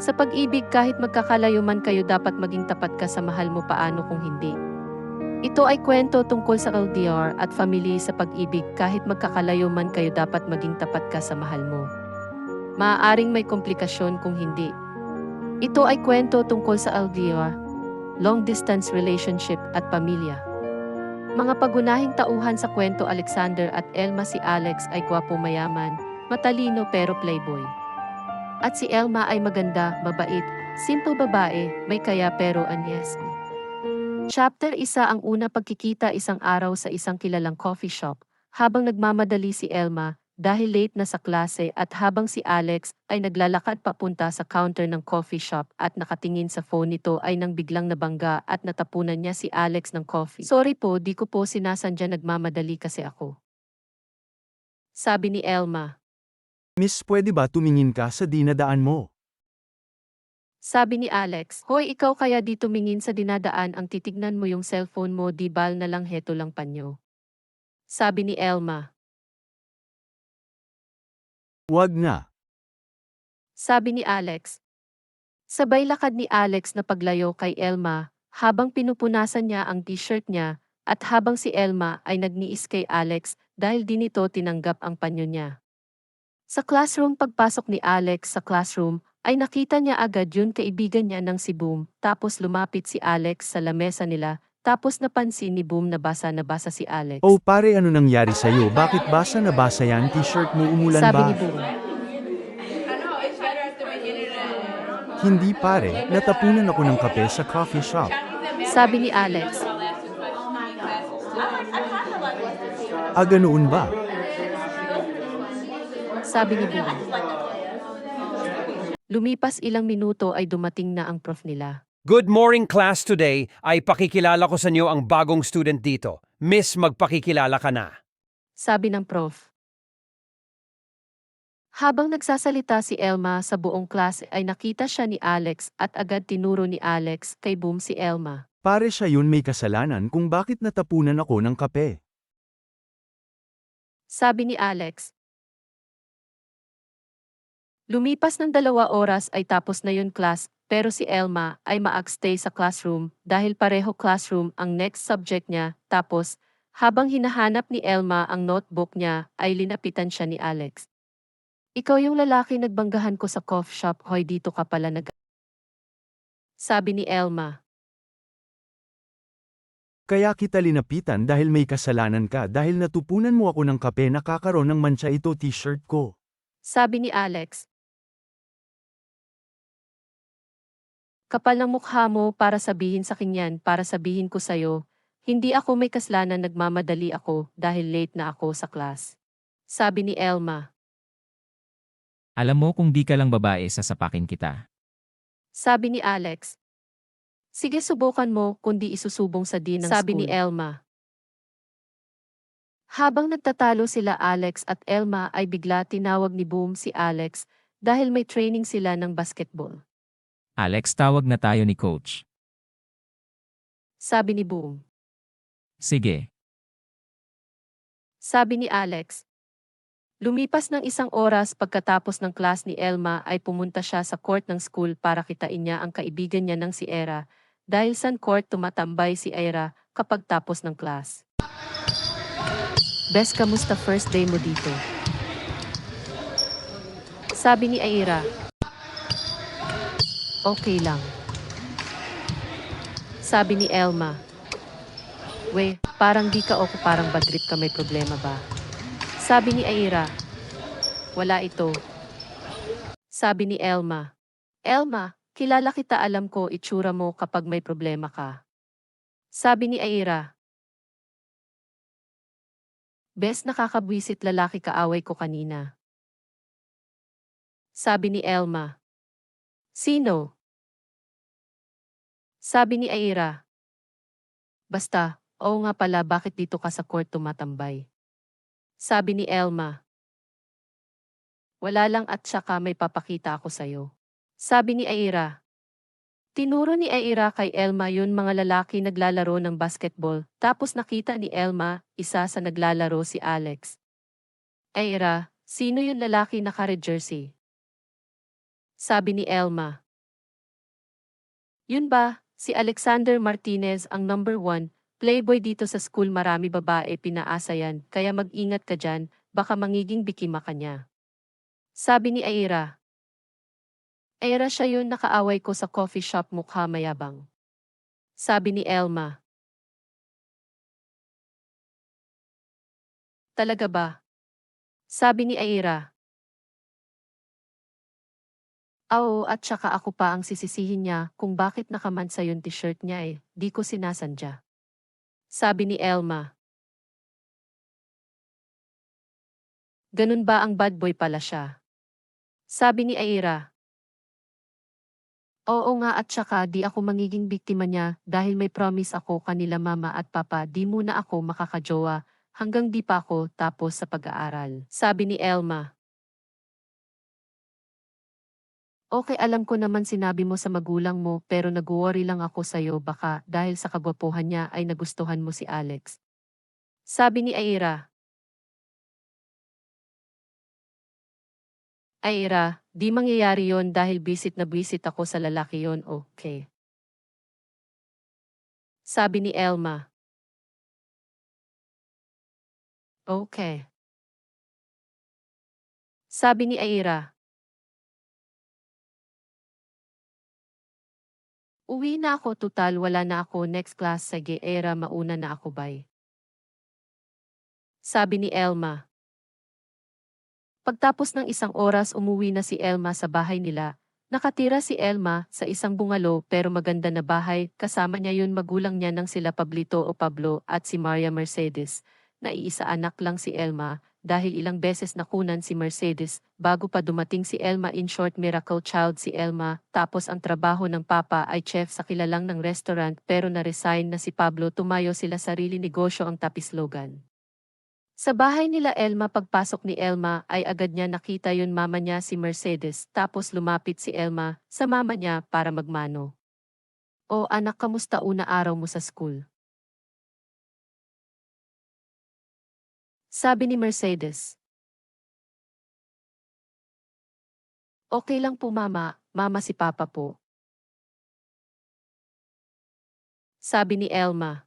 Sa pag-ibig kahit magkakalayo man kayo dapat maging tapat ka sa mahal mo paano kung hindi. Ito ay kwento tungkol sa LDR at family sa pag-ibig kahit magkakalayo man kayo dapat maging tapat ka sa mahal mo. Maaaring may komplikasyon kung hindi. Ito ay kwento tungkol sa LDR, long distance relationship at pamilya. Mga pagunahing tauhan sa kwento Alexander at Elma si Alex ay gwapo mayaman, matalino pero playboy. At si Elma ay maganda, mabait, simple babae, may kaya pero anyes. Chapter 1 ang una pagkikita isang araw sa isang kilalang coffee shop, habang nagmamadali si Elma, dahil late na sa klase at habang si Alex ay naglalakad papunta sa counter ng coffee shop at nakatingin sa phone nito ay nang biglang nabangga at natapunan niya si Alex ng coffee. Sorry po, di ko po sinasadya nagmamadali kasi ako. Sabi ni Elma. Miss, pwede ba tumingin ka sa dinadaan mo? Sabi ni Alex, hoy ikaw kaya di tumingin sa dinadaan ang titignan mo yung cellphone mo di bal na lang heto lang panyo. Sabi ni Elma. Wag na. Sabi ni Alex. Sabay lakad ni Alex na paglayo kay Elma, habang pinupunasan niya ang t-shirt niya, at habang si Elma ay nagniis kay Alex dahil di nito tinanggap ang panyo niya. Sa classroom pagpasok ni Alex sa classroom, ay nakita niya agad yung kaibigan niya ng si Boom, tapos lumapit si Alex sa lamesa nila, tapos napansin ni Boom na basa si Alex. Oh pare, ano nangyari sa'yo? Bakit basa na basa yan? T-shirt mo, umulan Sabi ba? ni Boom. Hindi pare, natapunan ako ng kape sa coffee shop. Sabi ni Alex. Ganoon ba? Sabi ni Boom. Lumipas ilang minuto ay dumating na ang prof nila. Good morning class today ay pakikilala ko sa inyo ang bagong student dito. Miss, magpakikilala ka na. Sabi ng prof. Habang nagsasalita si Elma sa buong klase ay nakita siya ni Alex at agad tinuro ni Alex kay Boom si Elma. Pare, siya yun may kasalanan kung bakit natapunan ako ng kape. Sabi ni Alex. Lumipas ng 2 oras ay tapos na yun class, pero si Elma ay maag-stay sa classroom dahil pareho classroom ang next subject niya. Tapos, habang hinahanap ni Elma ang notebook niya, ay linapitan siya ni Alex. Ikaw yung lalaki nagbanggahan ko sa coffee shop, hoy dito ka pala Sabi ni Elma. Kaya kita linapitan dahil may kasalanan ka dahil natupunan mo ako ng kape, nakakaroon ng mancha ito t-shirt ko. Sabi ni Alex. Kapal ng mukha mo para sabihin sa kinyan, para sabihin ko sa'yo, hindi ako may kasalanan, nagmamadali ako dahil late na ako sa class. Sabi ni Elma. Alam mo kung di ka lang babae sasapakin kita. Sabi ni Alex. Sige subukan mo kundi isusubong sa dean ng Sabi school. ni Elma. Habang nagtatalo sila Alex at Elma ay bigla tinawag ni Boom si Alex dahil may training sila ng basketball. Alex, tawag na tayo ni coach. Sabi ni Boom. Sige. Sabi ni Alex. Lumipas ng 1 oras pagkatapos ng class ni Elma ay pumunta siya sa court ng school para kitain niya ang kaibigan niya ng si Era, dahil sa court tumatambay si Era kapag tapos ng class. Bes, kamusta first day mo dito? Sabi ni Era. Okay lang. Sabi ni Elma. We, parang di ka ako, parang bad trip ka, may problema ba? Sabi ni Aira. Wala ito. Sabi ni Elma. Elma, kilala kita, alam ko itsura mo kapag may problema ka. Sabi ni Aira. Bes, nakakabwisit, lalaki kaaway ko kanina. Sabi ni Elma. Sino? Sabi ni Aira. Basta, oo nga pala, bakit dito ka sa court tumatambay? Sabi ni Elma. Wala lang at saka may papakita ako sa'yo. Sabi ni Aira. Tinuro ni Aira kay Elma yun mga lalaki naglalaro ng basketball, tapos nakita ni Elma, isa sa naglalaro si Alex. Aira, sino yung lalaki naka-red jersey? Sabi ni Elma. Yun ba, si Alexander Martinez ang number 1, playboy dito sa school, marami babae pinaasa yan, kaya mag-ingat ka dyan, baka mangiging bikima ka niya. Sabi ni Aira. Aira, siya yun nakaaway ko sa coffee shop, mukha mayabang. Sabi ni Elma. Talaga ba? Sabi ni Aira. Oo, at saka ako pa ang sisisihin niya kung bakit nakamansa yung t-shirt niya eh, di ko sinasandya. Sabi ni Elma. Ganun ba, ang bad boy pala siya? Sabi ni Aira. Oo nga, at saka di ako magiging biktima niya dahil may promise ako kanila mama at papa, di muna ako makakajowa hanggang di pa ako tapos sa pag-aaral. Sabi ni Elma. Okay, alam ko naman sinabi mo sa magulang mo pero nag-worry lang ako sa'yo, baka dahil sa kagwapuhan niya ay nagustuhan mo si Alex. Sabi ni Aira. Aira, di mangyayari yon dahil bisit na bisit ako sa lalaki yon, okay? Sabi ni Elma. Okay. Sabi ni Aira. Uwi na ako, tutal wala na ako next class, sige Aira, mauna na ako, bye. Sabi ni Elma. Pagtapos ng isang oras umuwi na si Elma sa bahay nila. Nakatira si Elma sa isang bungalo pero maganda na bahay, kasama niya yun magulang niya ng sila Pablito o Pablo at si Maria Mercedes. Naiisa anak lang si Elma dahil ilang beses nakunan si Mercedes bago pa dumating si Elma, in short miracle child si Elma. Tapos ang trabaho ng papa ay chef sa kilalang ng restaurant pero na-resign na si Pablo, tumayo sila sarili negosyo ang Tapislogan. Sa bahay nila Elma, pagpasok ni Elma ay agad niya nakita yun mama niya si Mercedes, tapos lumapit si Elma sa mama niya para magmano. O anak, kamusta una araw mo sa school? Sabi ni Mercedes. Okay lang po mama, mama si papa po. Sabi ni Elma.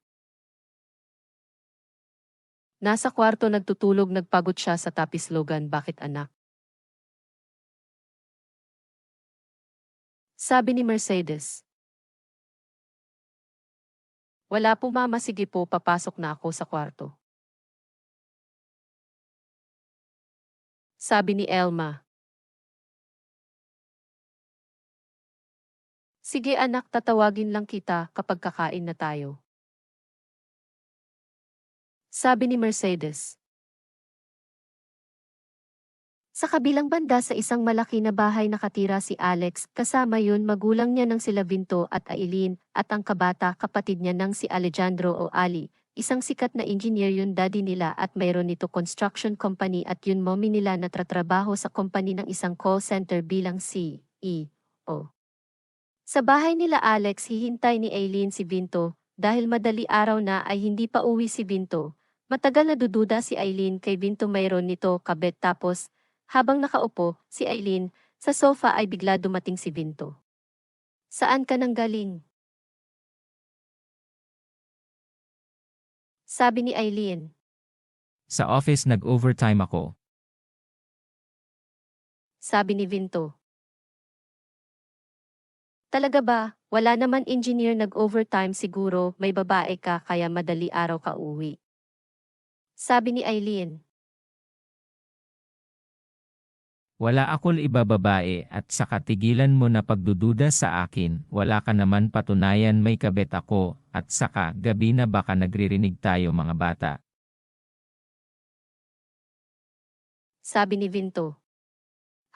Nasa kwarto nagtutulog, nagpagod siya sa Tapislogan, bakit anak? Sabi ni Mercedes. Wala po mama, sige po, papasok na ako sa kwarto. Sabi ni Elma. Sige anak, tatawagin lang kita kapag kakain na tayo. Sabi ni Mercedes. Sa kabilang banda sa isang malaki na bahay nakatira si Alex, kasama yun magulang niya ng sila Vinto at Aileen, at ang kabata kapatid niya ng si Alejandro o Ali, isang sikat na engineer yun daddy nila at mayroon nito construction company, at yun mommy nila na tratrabaho sa company ng isang call center bilang CEO. Sa bahay nila Alex, hihintay ni Aileen si Vinto, dahil madali araw na ay hindi pa uwi si Vinto. Matagal na dududa si Aileen kay Vinto, mayroon nito kabet, tapos habang nakaupo si Aileen sa sofa ay bigla dumating si Vinto. Saan ka nang galing? Sabi ni Aileen. Sa office nag-overtime ako. Sabi ni Vinto. Talaga ba? Wala naman engineer nag-overtime, siguro may babae ka kaya madali araw ka uwi. Sabi ni Aileen. Wala akong ibababae at saka tigilan mo na pagdududa sa akin, wala ka naman patunayan may kabet ako, at saka gabi na baka nagririnig tayo mga bata. Sabi ni Vinto.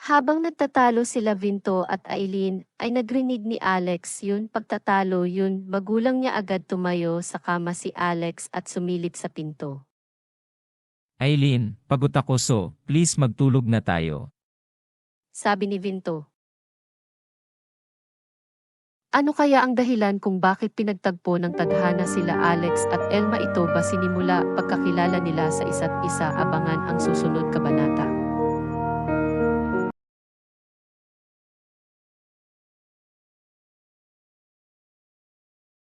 Habang nagtatalo sila Vinto at Aileen, ay nagrinig ni Alex yun. Pagtatalo yun, magulang niya agad tumayo sa kama si Alex at sumilip sa pinto. Aileen, pagod ako, so please magtulog na tayo. Sabi ni Vinto. Ano kaya ang dahilan kung bakit pinagtagpo ng tadhana sila Alex at Elma? Ito ba sinimula pagkakilala nila sa isa't isa? Abangan ang susunod kabanata.